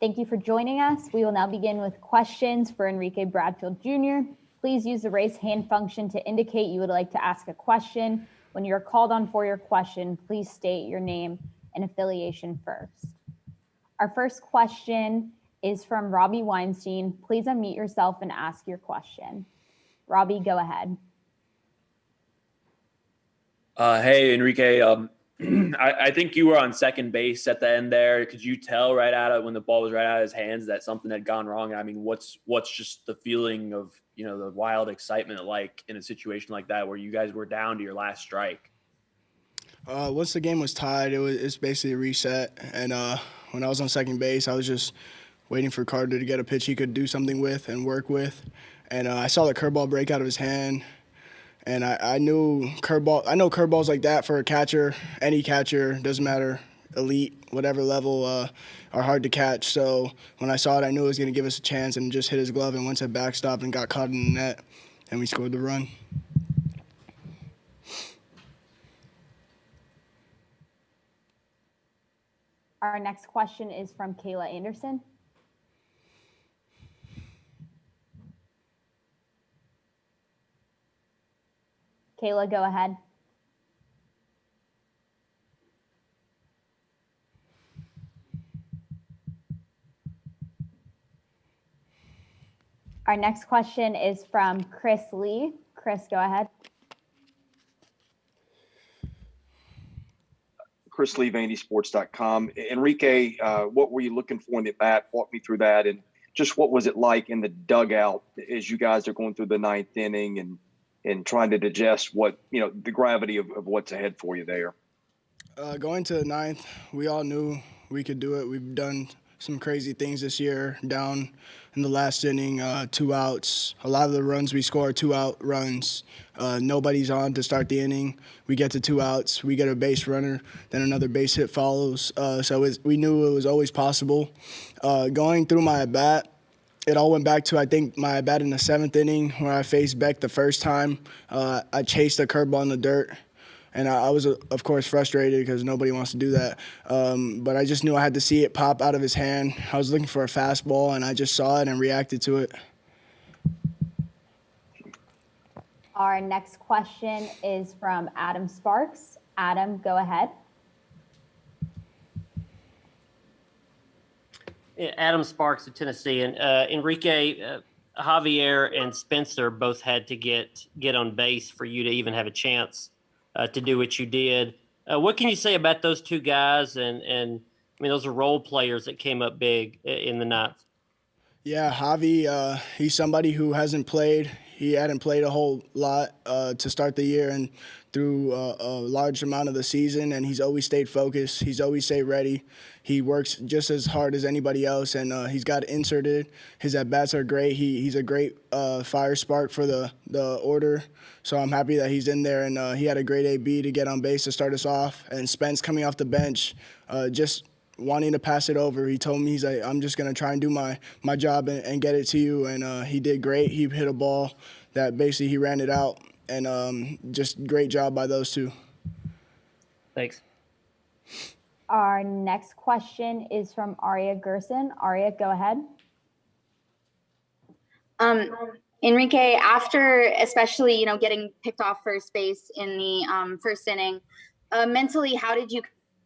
Thank you for joining us. We will now begin with questions for Enrique Bradfield Jr. Please use the raise hand function to indicate you would like to ask a question. When you're called on for your question, please state your name and affiliation first. Our first question is from Robbie Weinstein. Please unmute yourself and ask your question. Robbie, go ahead. Hey, Enrique. I think you were on second base at the end there. Could you tell right out of when the ball was right out of his hands that something had gone wrong? I mean, what's just the feeling of, the wild excitement like in a situation like that where you guys were down to your last strike? Once the game was tied, it's basically a reset. And when I was on second base, I was just waiting for Carter to get a pitch he could do something with and work with. And I saw the curveball break out of his hand. And I know curveballs like that for a catcher, any catcher, doesn't matter, elite, whatever level, are hard to catch. So when I saw it, I knew it was going to give us a chance and just hit his glove and went to backstop and got caught in the net, and we scored the run. Our next question is from Kayla Anderson. Kayla, go ahead. Our next question is from Chris Lee. Chris, go ahead. Chris Lee, VandySports.com. Enrique, what were you looking for in the bat? Walk me through that. And just what was it like in the dugout as you guys are going through the ninth inning and trying to digest what, the gravity of what's ahead for you there? Going to the ninth, we all knew we could do it. We've done some crazy things this year, down in the last inning, 2 outs. A lot of the runs we score are 2-out runs. Nobody's on to start the inning. We get to 2 outs. We get a base runner. Then another base hit follows. So we knew it was always possible. Going through my at-bat, it all went back to, I think, my at-bat in the 7th inning where I faced Beck the first time. I chased a curveball in the dirt. And I was, of course, frustrated because nobody wants to do that. But I just knew I had to see it pop out of his hand. I was looking for a fastball, and I just saw it and reacted to it. Our next question is from Adam Sparks. Adam, go ahead. Adam Sparks of Tennessee. And Enrique, Javier and Spencer both had to get on base for you to even have a chance to do what you did. What can you say about those two guys? And I mean, those are role players that came up big in the ninth. Yeah, Javi, he's somebody who hasn't played. He hadn't played a whole lot to start the year and through a large amount of the season, and he's always stayed focused. He's always stayed ready. He works just as hard as anybody else, and he's got inserted. His at-bats are great. He's a great fire spark for the order, so I'm happy that he's in there, and he had a great AB to get on base to start us off. And Spence coming off the bench, just wanting to pass it over. He told me, he's like, I'm just going to try and do my job and get it to you, and he did great. He hit a ball that basically he ran it out, and just great job by those two. Thanks. Our next question is from Aria Gerson. Aria, go ahead. Enrique, after especially, getting picked off first base in the first inning, mentally, how did you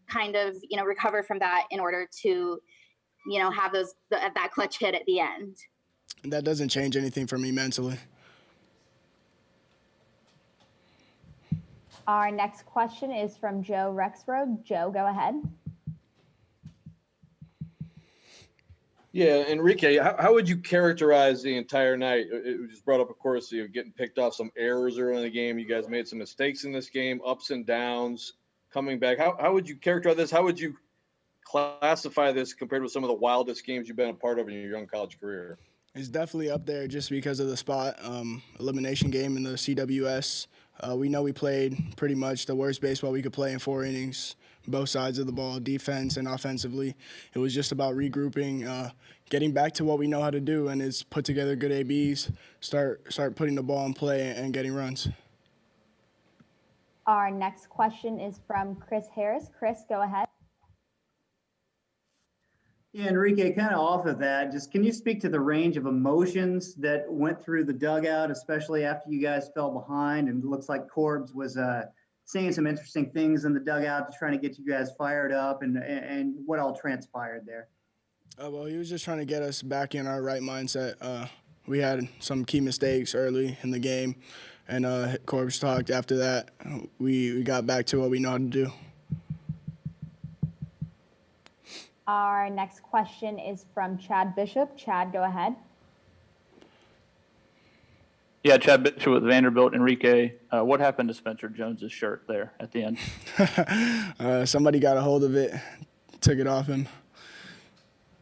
kind of, recover from that in order to, have that clutch hit at the end? That doesn't change anything for me mentally. Our next question is from Joe Rexroad. Joe, go ahead. Yeah, Enrique, how would you characterize the entire night? It was just brought up, of course, getting picked off, some errors early in the game. You guys made some mistakes in this game, ups and downs, coming back. How would you characterize this? How would you classify this compared with some of the wildest games you've been a part of in your young college career? It's definitely up there just because of the spot. Elimination game in the CWS. We know we played pretty much the worst baseball we could play in 4 innings, both sides of the ball, defense and offensively. It was just about regrouping, getting back to what we know how to do, and is put together good ABs, start putting the ball in play and getting runs. Our next question is from Chris Harris. Chris, go ahead. Yeah, Enrique, kind of off of that, just can you speak to the range of emotions that went through the dugout, especially after you guys fell behind? And it looks like Corbs was saying some interesting things in the dugout to trying to get you guys fired up, and what all transpired there. Well, he was just trying to get us back in our right mindset. We had some key mistakes early in the game, and Corbs talked after that. We got back to what we know how to do. Our next question is from Chad Bishop. Chad, go ahead. Yeah, Chad Bishop with Vanderbilt. Enrique, what happened to Spencer Jones's shirt there at the end? Somebody got a hold of it, took it off him.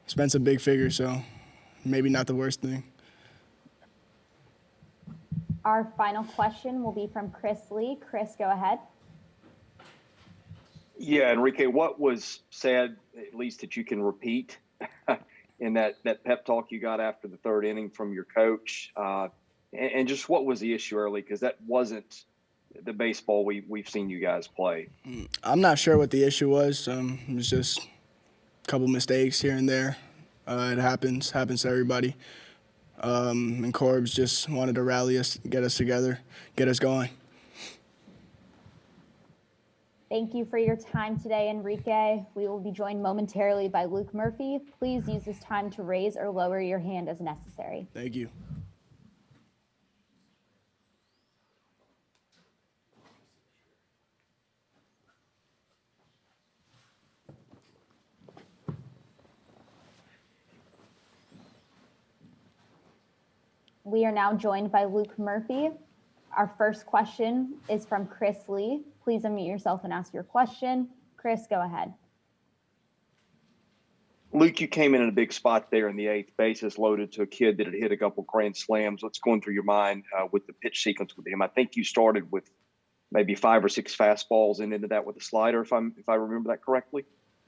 Spence a big figure, so maybe not the worst thing. Our final question will be from Chris Lee. Chris, go ahead. Yeah, Enrique, what was said, at least that you can repeat, in that pep talk you got after the third inning from your coach? And just what was the issue early? Because that wasn't the baseball we've seen you guys play. I'm not sure what the issue was. It was just a couple mistakes here and there. It happens to everybody. And Corbs just wanted to rally us, get us together, get us going. Thank you for your time today, Enrique. We will be joined momentarily by Luke Murphy. Please use this time to raise or lower your hand as necessary. Thank you. We are now joined by Luke Murphy. Our first question is from Chris Lee. Please unmute yourself and ask your question. Chris, go ahead. Luke, you came in a big spot there in the eighth, bases loaded to a kid that had hit a couple grand slams. What's going through your mind with the pitch sequence with him? I think you started with maybe 5 or 6 fastballs and ended that with a slider, if I remember that correctly.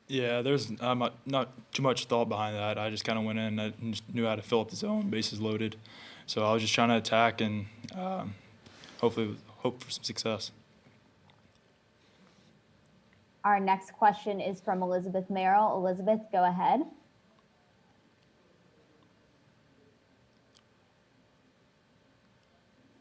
Yeah, there's not too much thought behind that. I just kind of went in and just knew how to fill up the zone, bases loaded. So I was just trying to attack and hopefully hope for some success. Our next question is from Elizabeth Merrill. Elizabeth, go ahead.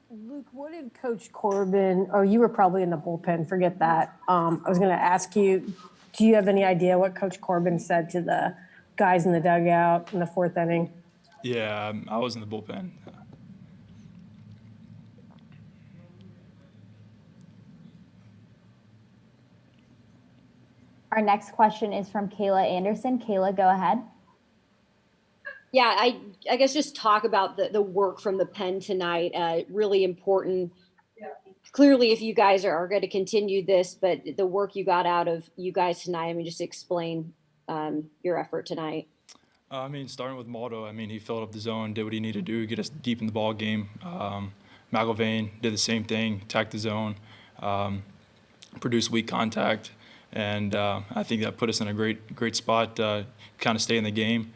Luke, what did Coach Corbin, oh, you were probably in the bullpen, forget that. I was going to ask you, do you have any idea what Coach Corbin said to the guys in the dugout in the 4th inning? Yeah, I was in the bullpen. Our next question is from Kayla Anderson. Kayla, go ahead. Yeah, I guess just talk about the work from the pen tonight. Really important. Clearly, if you guys are going to continue this, but the work you got out of you guys tonight, I mean, just explain your effort tonight. I mean, starting with Maldo, I mean, he filled up the zone, did what he needed to do, get us deep in the ball game. McIlvain did the same thing, attacked the zone, produced weak contact, and I think that put us in a great spot to kind of stay in the game.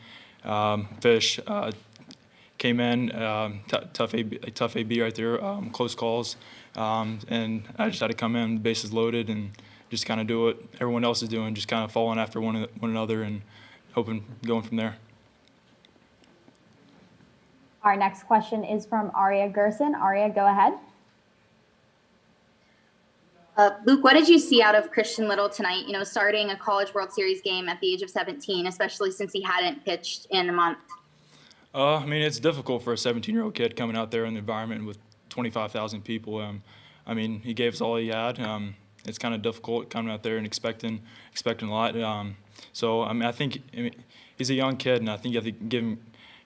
Fish came in, tough AB right there, close calls, and I just had to come in, bases loaded, and just kind of do what everyone else is doing, just kind of following after one another and hoping going from there. Our next question is from Aria Gerson. Aria, go ahead. Luke, what did you see out of Christian Little tonight, starting a College World Series game at the age of 17, especially since he hadn't pitched in a month? I mean, it's difficult for a 17-year-old kid coming out there in the environment with 25,000 people. I mean, he gave us all he had. It's kind of difficult coming out there and expecting a lot. So, I mean, I think he's a young kid, and I think you have to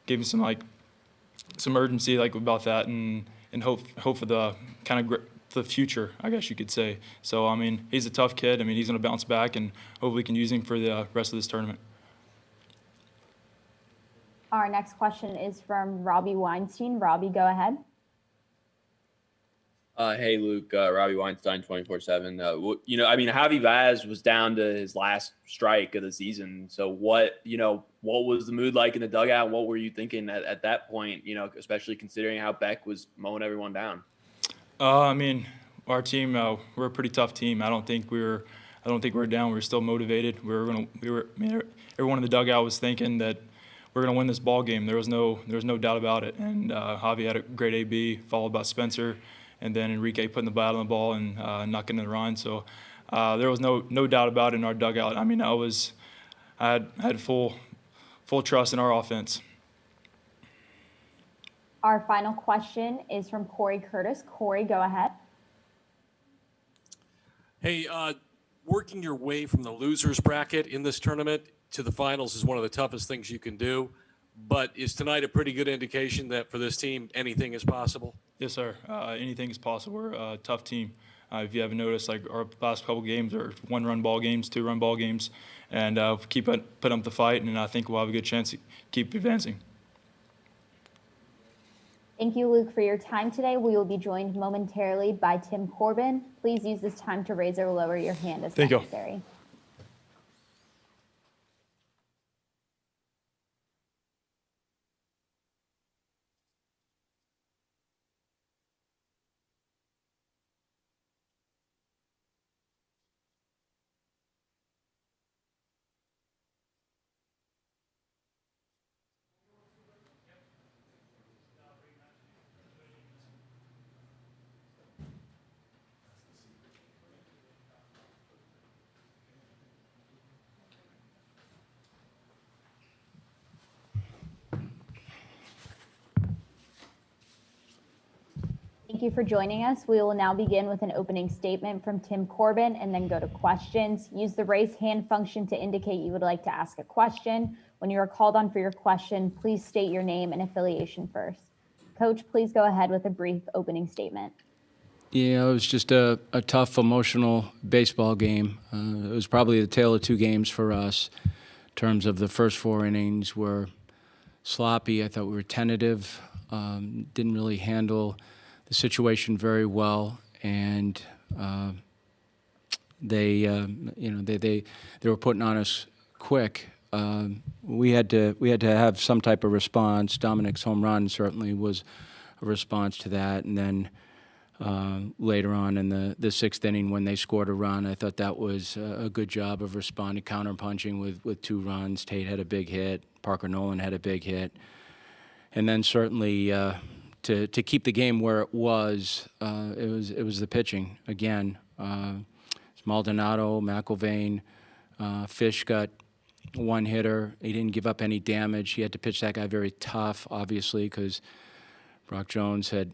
give him some urgency about that and hope for the kind of the future, I guess you could say. So, I mean, he's a tough kid. I mean, he's going to bounce back, and hopefully we can use him for the rest of this tournament. Our next question is from Robbie Weinstein. Robbie, go ahead. Hey, Luke, Robbie Weinstein, 24/7. I mean, Javi Vaz was down to his last strike of the season. So what was the mood like in the dugout? What were you thinking at that point, especially considering how Beck was mowing everyone down? I mean, our team, we're a pretty tough team. I don't think we were down. We were still motivated. everyone in the dugout was thinking that we're going to win this ball game. There was no doubt about it. And Javi had a great AB, followed by Spencer, and then Enrique putting the bat on the ball and knocking the run. So there was no doubt about it in our dugout. I mean, I had full trust in our offense. Our final question is from Corey Curtis. Corey, go ahead. Hey, working your way from the losers bracket in this tournament to the finals is one of the toughest things you can do. But is tonight a pretty good indication that for this team, anything is possible? Yes, sir. Anything is possible. We're a tough team. If you haven't noticed, like our last couple games are 1-run ball games, 2-run ball games, and keep put up the fight, and I think we'll have a good chance to keep advancing. Thank you, Luke, for your time today. We will be joined momentarily by Tim Corbin. Please use this time to raise or lower your hand as necessary. Thank you for joining us. We will now begin with an opening statement from Tim Corbin and then go to questions. Use the raise hand function to indicate you would like to ask a question. When you are called on for your question, please state your name and affiliation first. Coach, please go ahead with a brief opening statement. Yeah, it was just a tough, emotional baseball game. It was probably the tale of two games for us in terms of the first 4 innings were sloppy. I thought we were tentative, didn't really handle the situation very well, and they were putting on us quick. We had to have some type of response. Dominic's home run certainly was a response to that, and then later on in the 6th inning when they scored a run, I thought that was a good job of responding, counter-punching with 2 runs. Tate had a big hit. Parker Nolan had a big hit, and then certainly. To keep the game where it was the pitching again. Maldonado, McIlvain, Fish got 1 hitter. He didn't give up any damage. He had to pitch that guy very tough, obviously, because Brock Jones had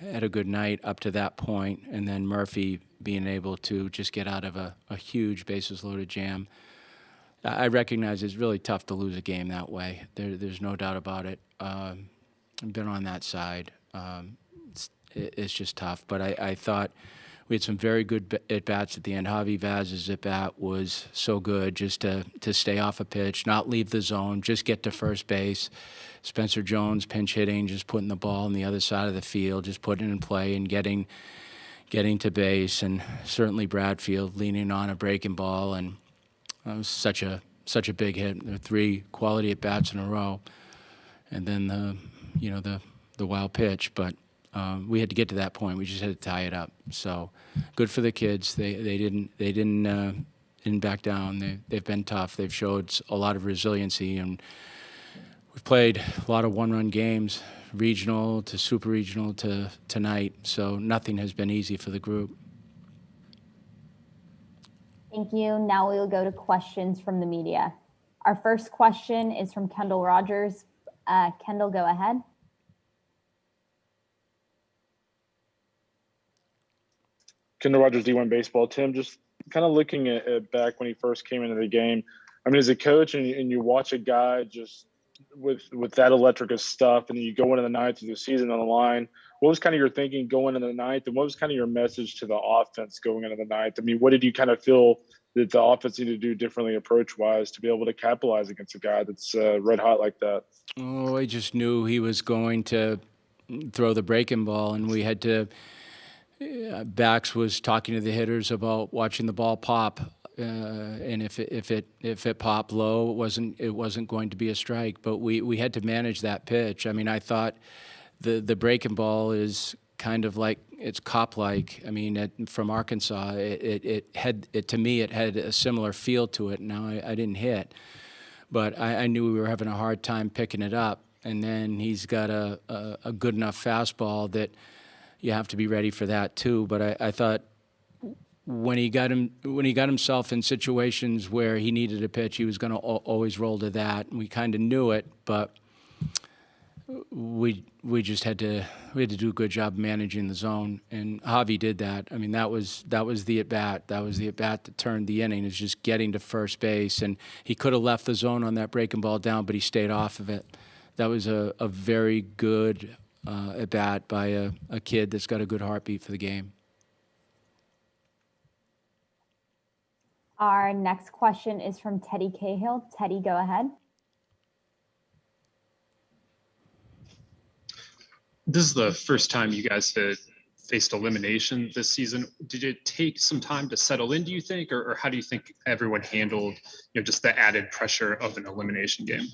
a good night up to that point, and then Murphy being able to just get out of a huge bases-loaded jam. I recognize it's really tough to lose a game that way. There's no doubt about it. I've been on that side. It's just tough. But I thought we had some very good at-bats at the end. Javi Vaz's at-bat was so good just to stay off a pitch, not leave the zone, just get to first base. Spencer Jones pinch hitting, just putting the ball on the other side of the field, just putting it in play and getting to base. And certainly Bradfield leaning on a breaking ball. And it was such a big hit. There were 3 quality at-bats in a row. And then the wild pitch, but we had to get to that point. We just had to tie it up. So good for the kids. They didn't back down. They've been tough. They've showed a lot of resiliency, and we've played a lot of 1-run games, regional to super regional to tonight. So nothing has been easy for the group. Thank you. Now we will go to questions from the media. Our first question is from Kendall Rogers. Kendall, go ahead. Kendall Rogers, D1 Baseball. Tim, just kind of looking at back when he first came into the game, I mean, as a coach and you watch a guy just with that electric of stuff, and then you go into the ninth of the season on the line, what was kind of your thinking going into the ninth, and what was kind of your message to the offense going into the ninth? I mean, what did you kind of feel that the offense needed to do differently approach-wise to be able to capitalize against a guy that's red hot like that? Oh, I just knew he was going to throw the breaking ball, and we had to Bax was talking to the hitters about watching the ball pop, and if it popped low, it wasn't going to be a strike. But we had to manage that pitch. I mean, I thought the breaking ball is kind of like it's cop-like. I mean, from Arkansas, it to me it had a similar feel to it. Now I didn't hit, but I knew we were having a hard time picking it up. And then he's got a good enough fastball that you have to be ready for that too. But I thought when he got himself in situations where he needed a pitch, he was going to always roll to that. And we kind of knew it, but we just had to do a good job managing the zone, and Javi did that. I mean, that was the at bat. That was the at bat that turned the inning. Is just getting to first base, and he could have left the zone on that breaking ball down, but he stayed off of it. That was a very good at bat by a kid that's got a good heartbeat for the game. Our next question is from Teddy Cahill. Teddy, go ahead. This is the first time you guys had faced elimination this season. Did it take some time to settle in, do you think, or how do you think everyone handled, just the added pressure of an elimination game?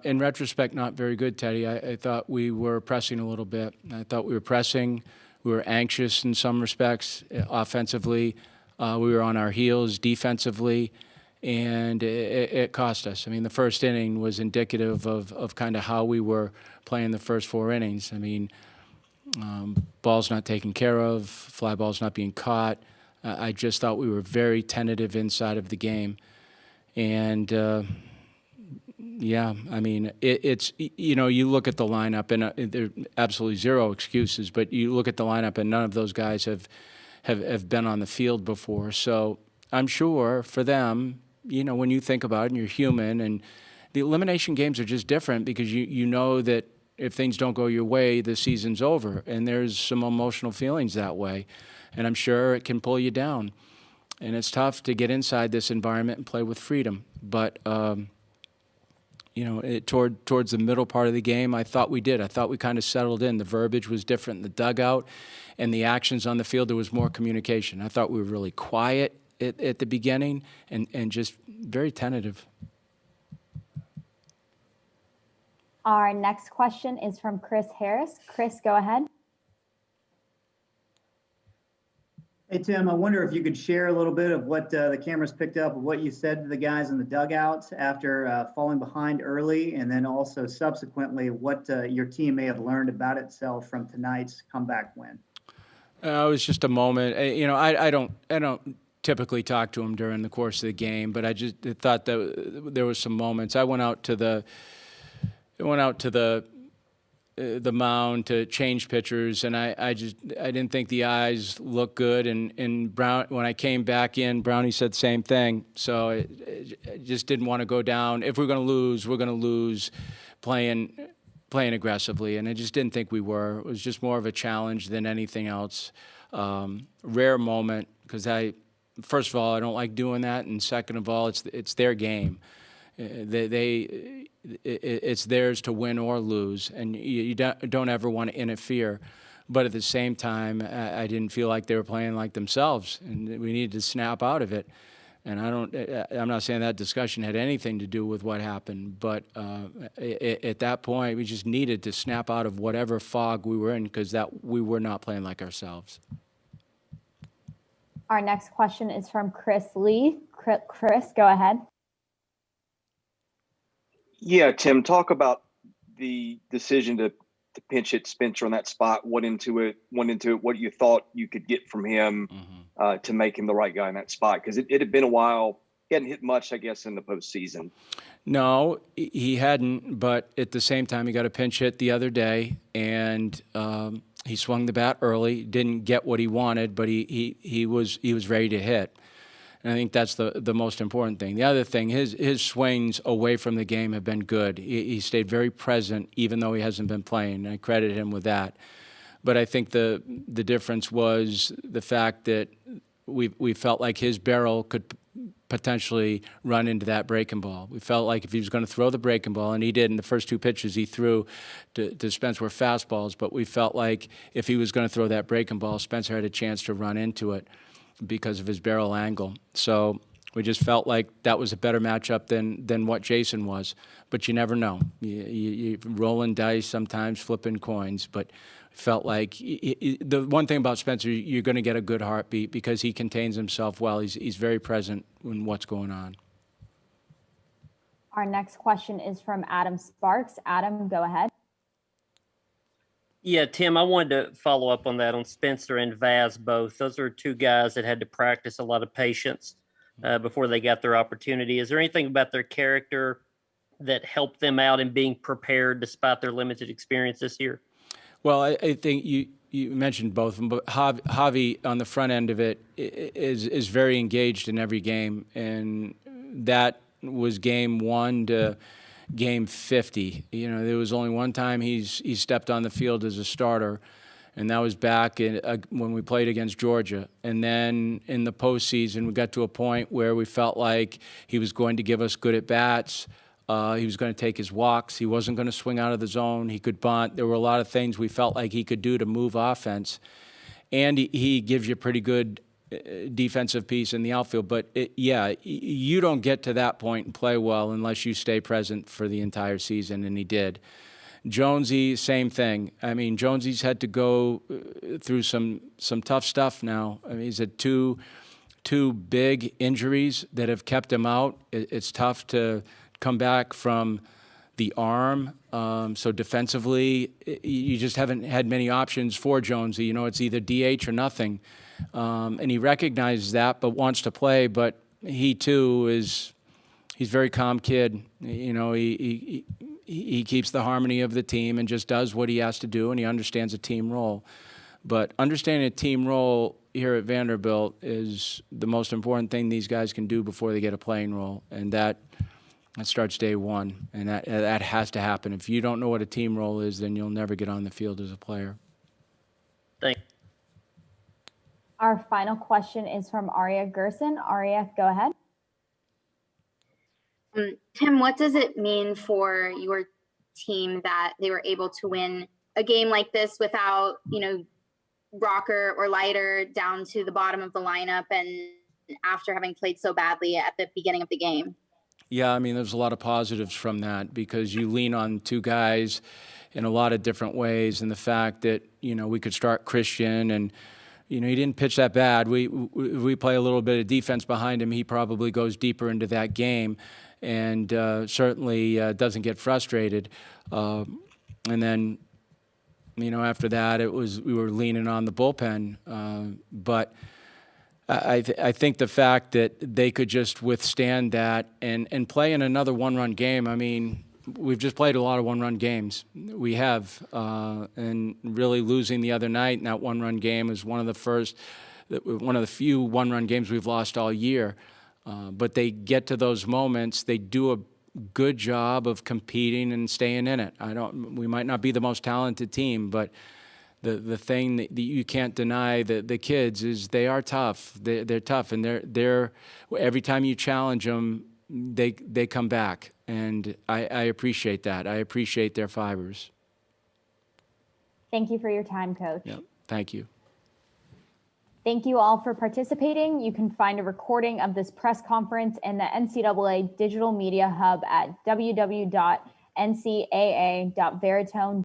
In retrospect, not very good, Teddy. I thought we were pressing a little bit. I thought we were pressing. We were anxious in some respects offensively. We were on our heels defensively, and it cost us. I mean, the first inning was indicative of kind of how we were playing the first 4 innings. I mean, balls not taken care of, fly balls not being caught. I just thought we were very tentative inside of the game. And, yeah, I mean, it's, you look at the lineup, and there are absolutely zero excuses, but you look at the lineup, and none of those guys have been on the field before. So I'm sure for them, when you think about it, and you're human, and the elimination games are just different because you know that if things don't go your way, the season's over, and there's some emotional feelings that way, and I'm sure it can pull you down, and it's tough to get inside this environment and play with freedom. But towards the middle part of the game, I thought we did. I thought we kind of settled in. The verbiage was different in the dugout, and the actions on the field, there was more communication. I thought we were really quiet at the beginning and just very tentative. Our next question is from Chris Harris. Chris, go ahead. Hey, Tim, I wonder if you could share a little bit of what the cameras picked up, of what you said to the guys in the dugouts after falling behind early, and then also subsequently what your team may have learned about itself from tonight's comeback win. It was just a moment. I don't typically talk to him during the course of the game, but I just thought that there was some moments. I went out to the mound to change pitchers, and I didn't think the eyes looked good. And Brown, when I came back in, Brownie said the same thing. So I just didn't want to go down. If we're going to lose playing aggressively, and I just didn't think we were. It was just more of a challenge than anything else. Rare moment because first of all, I don't like doing that, and second of all, it's their game. It's theirs to win or lose, and you don't ever want to interfere. But at the same time, I didn't feel like they were playing like themselves, and we needed to snap out of it. And I'm not saying that discussion had anything to do with what happened, but at that point, we just needed to snap out of whatever fog we were in because we were not playing like ourselves. Our next question is from Chris Lee. Chris, go ahead. Yeah, Tim, talk about the decision to pinch hit Spencer on that spot. What into it, what you thought you could get from him to make him the right guy in that spot? Because it had been a while. He hadn't hit much, I guess, in the postseason. No, he hadn't. But at the same time, he got a pinch hit the other day, and he swung the bat early. Didn't get what he wanted, but he was ready to hit. And I think that's the most important thing. The other thing, his swings away from the game have been good. He stayed very present, even though he hasn't been playing. I credit him with that. But I think the difference was the fact that we felt like his barrel could potentially run into that breaking ball. We felt like if he was going to throw the breaking ball, and he did in the first 2 pitches he threw to Spencer were fastballs, but we felt like if he was going to throw that breaking ball, Spencer had a chance to run into it because of his barrel angle. So we just felt like that was a better matchup than what Jason was. But you never know. You rolling dice sometimes, flipping coins. But felt like the one thing about Spencer, you're going to get a good heartbeat because he contains himself well. He's very present in what's going on. Our next question is from Adam Sparks. Adam, go ahead. Yeah, Tim, I wanted to follow up on that on Spencer and Vaz both. Those are two guys that had to practice a lot of patience before they got their opportunity. Is there anything about their character that helped them out in being prepared despite their limited experience this year? Well, I think you mentioned both of them, but Javi on the front end of it is very engaged in every game, and that was game 1 to game 50. You know, there was only one time he stepped on the field as a starter, and that was back when we played against Georgia. And then in the postseason, we got to a point where we felt like he was going to give us good at-bats. He was going to take his walks. He wasn't going to swing out of the zone. He could bunt. There were a lot of things we felt like he could do to move offense. And he gives you a pretty good defensive piece in the outfield. But, you don't get to that point and play well unless you stay present for the entire season, and he did. Jonesy, same thing. I mean, Jonesy's had to go through some tough stuff now. I mean, he's had two big injuries that have kept him out. It's tough to come back from the arm. So defensively, you just haven't had many options for Jonesy. You know, it's either DH or nothing. And he recognizes that, but wants to play. But he too he's a very calm kid. You know, he keeps the harmony of the team and just does what he has to do, and he understands a team role. But understanding a team role here at Vanderbilt is the most important thing these guys can do before they get a playing role, and that starts day one, and that has to happen. If you don't know what a team role is, then you'll never get on the field as a player. Thanks. Our final question is from Aria Gerson. Aria, go ahead. Tim, what does it mean for your team that they were able to win a game like this without, Rocker or Leiter down to the bottom of the lineup and after having played so badly at the beginning of the game? Yeah, I mean, there's a lot of positives from that because you lean on two guys in a lot of different ways, and the fact that, we could start Christian and, he didn't pitch that bad. We play a little bit of defense behind him. He probably goes deeper into that game and certainly doesn't get frustrated. And then, after that, we were leaning on the bullpen. But I think the fact that they could just withstand that and play in another one-run game, I mean, we've just played a lot of one-run games. We have, and really losing the other night in that one-run game is one of the few one-run games we've lost all year. But they get to those moments, they do a good job of competing and staying in it. We might not be the most talented team, but the thing that you can't deny the kids is they are tough. They're tough, and they're every time you challenge them, they come back, and I appreciate that. I appreciate their fibers. Thank you for your time, Coach. Yep. Thank you. Thank you all for participating. You can find a recording of this press conference in the NCAA Digital Media Hub at www.ncaa.veritone.com.